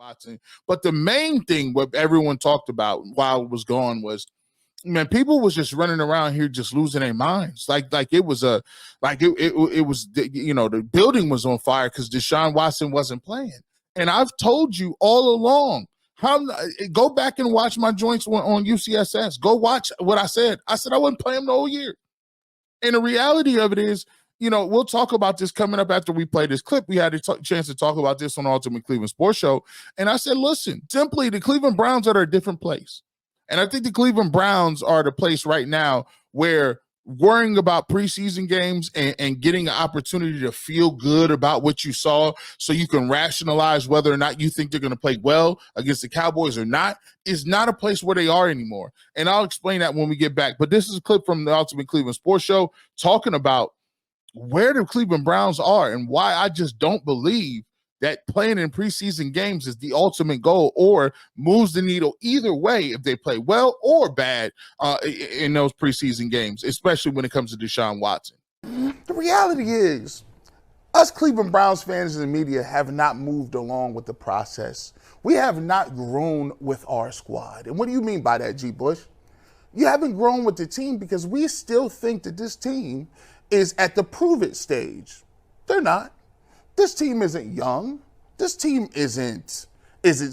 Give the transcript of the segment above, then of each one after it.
Watson. But the main thing what everyone talked about while it was gone was, man, people was just running around here just losing their minds. Like it was it was, you know, the building was on fire because Deshaun Watson wasn't playing. And I've told you all along, go back and watch my joints on UCSS. Go watch what I said. I said I wouldn't play him the whole year. And the reality of it is, you know, we'll talk about this coming up after we play this clip. We had a chance to talk about this on Ultimate Cleveland Sports Show. And I said, listen, simply the Cleveland Browns are at a different place. And I think the Cleveland Browns are the place right now where worrying about preseason games and getting an opportunity to feel good about what you saw so you can rationalize whether or not you think they're going to play well against the Cowboys or not is not a place where they are anymore. And I'll explain that when we get back. But this is a clip from the Ultimate Cleveland Sports Show talking about where the Cleveland Browns are and why I just don't believe that playing in preseason games is the ultimate goal or moves the needle either way if they play well or bad in those preseason games, especially when it comes to Deshaun Watson. The reality is, us Cleveland Browns fans and the media have not moved along with the process. We have not grown with our squad. And what do you mean by that, G. Bush? You haven't grown with the team because we still think that this team is at the prove-it stage. They're not. This team isn't young. This team isn't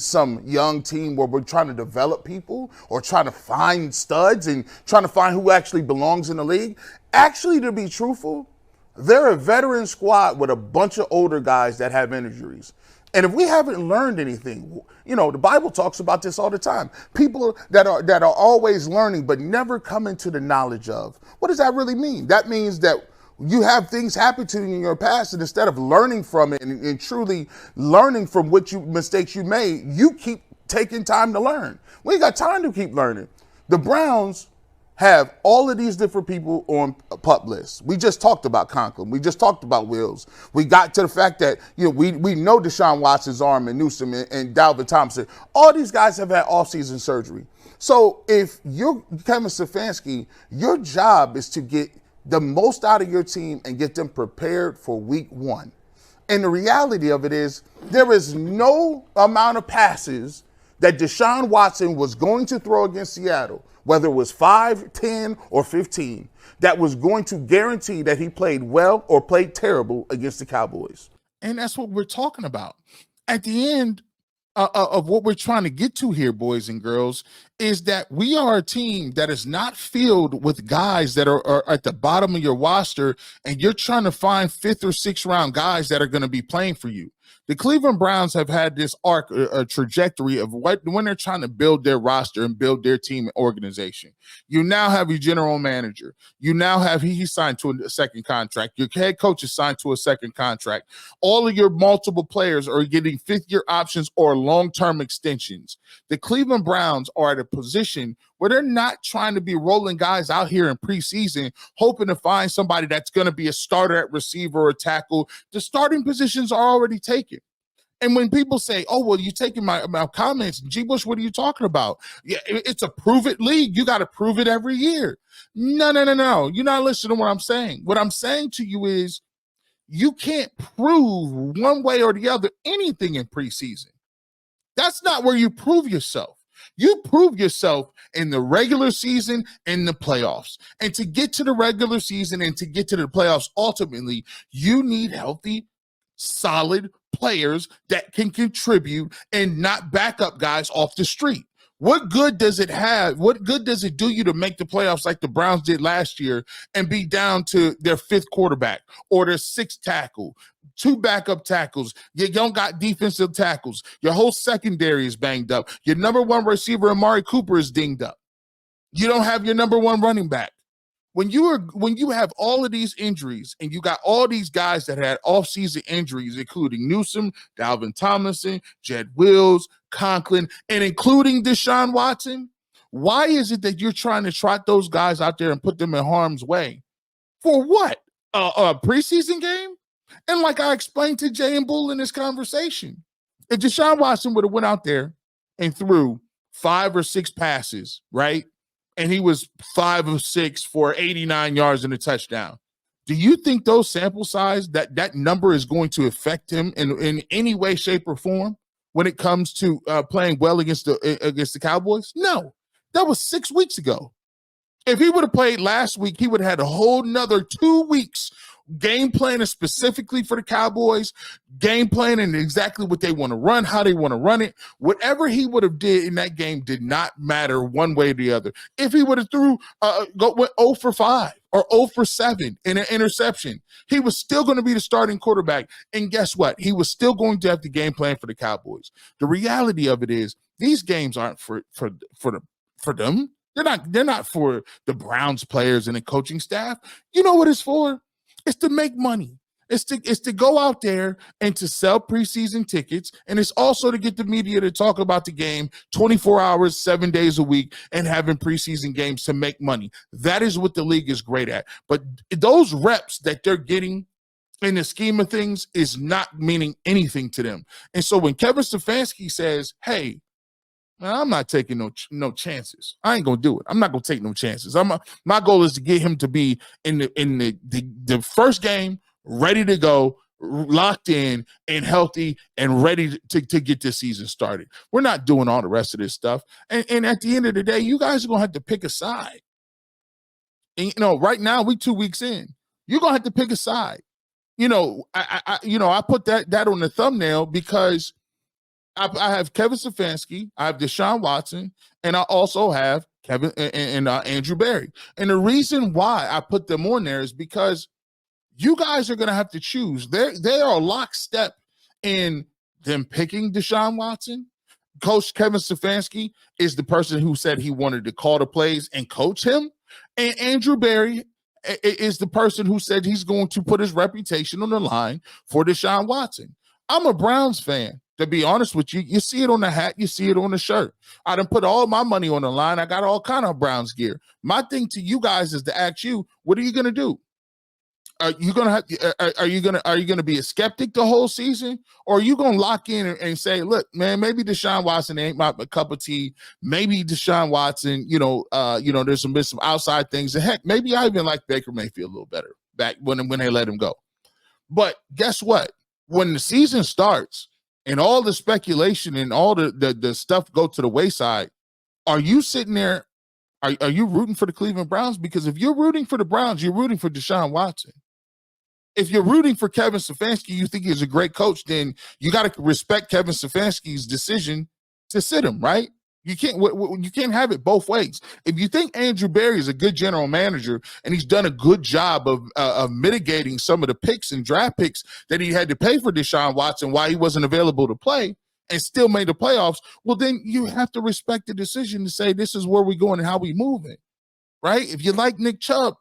some young team where we're trying to develop people or trying to find studs and trying to find who actually belongs in the league. Actually, to be truthful, they're a veteran squad with a bunch of older guys that have injuries. And if we haven't learned anything, you know, the Bible talks about this all the time. People that are always learning but never come into the knowledge of. What does that really mean? That means that you have things happen to you in your past, and instead of learning from it and truly learning from mistakes you made, you keep taking time to learn. We ain't got time to keep learning. The Browns have all of these different people on PUP lists. We just talked about Conklin. We just talked about Wills. We got to the fact that, you know, we know Deshaun Watson's arm and Newsom and Dalvin Thompson. All these guys have had offseason surgery. So if you're Kevin Stefanski, your job is to get the most out of your team and get them prepared for week one. And the reality of it is there is no amount of passes that Deshaun Watson was going to throw against Seattle, whether it was 5, 10, or 15, that was going to guarantee that he played well or played terrible against the Cowboys. And that's what we're talking about. At the end of what we're trying to get to here, boys and girls, is that we are a team that is not filled with guys that are at the bottom of your roster, and you're trying to find 5th or 6th round guys that are going to be playing for you. The Cleveland Browns have had this arc, a trajectory of when they're trying to build their roster and build their team and organization. You now have your general manager. You now have he signed to a second contract. Your head coach is signed to a second contract. All of your multiple players are getting 5th-year options or long-term extensions. The Cleveland Browns are at a position where they're not trying to be rolling guys out here in preseason, hoping to find somebody that's going to be a starter at receiver or tackle. The starting positions are already taken. And when people say, oh, well, you're taking my comments, G. Bush, what are you talking about? Yeah, it's a prove-it league. You got to prove it every year. No. You're not listening to what I'm saying. What I'm saying to you is you can't prove one way or the other anything in preseason. That's not where you prove yourself. You prove yourself in the regular season and the playoffs. And to get to the regular season and to get to the playoffs, ultimately, you need healthy, solid players that can contribute and not backup guys off the street. What good does it have? What good does it do you to make the playoffs like the Browns did last year and be down to their 5th quarterback or their 6th tackle? 2 backup tackles. You don't got defensive tackles. Your whole secondary is banged up. Your number 1 receiver, Amari Cooper, is dinged up. You don't have your number 1 running back. When you have all of these injuries and you got all these guys that had offseason injuries, including Newsom, Dalvin Tomlinson, Jed Wills, Conklin, and including Deshaun Watson, why is it that you're trying to trot those guys out there and put them in harm's way? For what? A preseason game? And like I explained to Jay and Bull in this conversation, if Deshaun Watson would have went out there and threw 5 or 6 passes, right? And he was 5 of 6 for 89 yards and a touchdown. Do you think those sample size, that number is going to affect him in any way, shape, or form? when it comes to playing well against the Cowboys? No, that was 6 weeks ago. If he would have played last week, he would have had a whole nother 2 weeks game planning specifically for the Cowboys, game planning exactly what they want to run, how they want to run it. Whatever he would have did in that game did not matter one way or the other. If he would have went 0 for 5 or 0 for 7 in an interception, he was still going to be the starting quarterback. And guess what? He was still going to have the game plan for the Cowboys. The reality of it is these games aren't for them. They're not for the Browns players and the coaching staff. You know what it's for? It's to make money. It's to go out there and to sell preseason tickets. And it's also to get the media to talk about the game 24 hours, 7 days a week, and having preseason games to make money. That is what the league is great at. But those reps that they're getting in the scheme of things is not meaning anything to them. And so when Kevin Stefanski says, hey, man, I'm not taking no chances. I ain't gonna do it. I'm not gonna take no chances. My goal is to get him to be in the first game, ready to go, locked in and healthy and ready to get this season started. We're not doing all the rest of this stuff. And at the end of the day, you guys are gonna have to pick a side. And right now we 2 weeks in. You're gonna have to pick a side. I put that on the thumbnail because I have Kevin Stefanski, I have Deshaun Watson, and I also have Kevin and Andrew Berry. And the reason why I put them on there is because you guys are going to have to choose. They are lockstep in them picking Deshaun Watson. Coach Kevin Stefanski is the person who said he wanted to call the plays and coach him. And Andrew Berry is the person who said he's going to put his reputation on the line for Deshaun Watson. I'm a Browns fan. To be honest with you, you see it on the hat, you see it on the shirt. I done put all my money on the line. I got all kind of Browns gear. My thing to you guys is to ask you, what are you going to do? Are you going to be a skeptic the whole season, or are you going to lock in and say, look, man, maybe Deshaun Watson ain't my cup of tea. Maybe Deshaun Watson, there's some outside things. And heck, maybe I even like Baker Mayfield a little better back when they let him go. But guess what? When the season starts, and all the speculation and all the stuff go to the wayside, are you sitting there, are you rooting for the Cleveland Browns? Because if you're rooting for the Browns, you're rooting for Deshaun Watson. If you're rooting for Kevin Stefanski, you think he's a great coach, then you got to respect Kevin Stefanski's decision to sit him, right? You can't have it both ways. If you think Andrew Berry is a good general manager and he's done a good job of mitigating some of the picks and draft picks that he had to pay for Deshaun Watson while he wasn't available to play and still made the playoffs, well, then you have to respect the decision to say this is where we're going and how we moving, right? If you like Nick Chubb,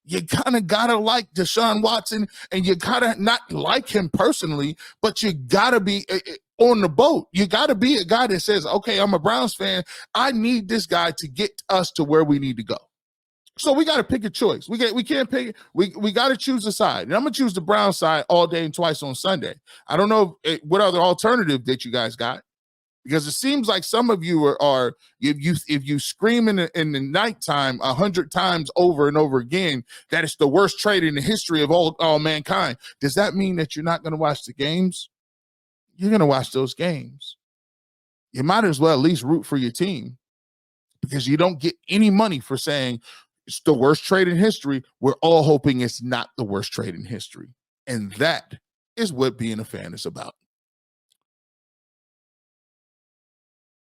you kind of got to like Deshaun Watson, and you got to not like him personally, but you got to be on the boat. You got to be a guy that says, okay, I'm a Browns fan. I need this guy to get us to where we need to go. So we got to pick a choice. We can't pick. We got to choose a side. And I'm going to choose the Browns side all day and twice on Sunday. I don't know what other alternative that you guys got. Because it seems like some of you are if you scream in the nighttime 100 times over and over again that it's the worst trade in the history of all mankind, does that mean that you're not going to watch the games? You're going to watch those games. You might as well at least root for your team, because you don't get any money for saying it's the worst trade in history. We're all hoping it's not the worst trade in history. And that is what being a fan is about.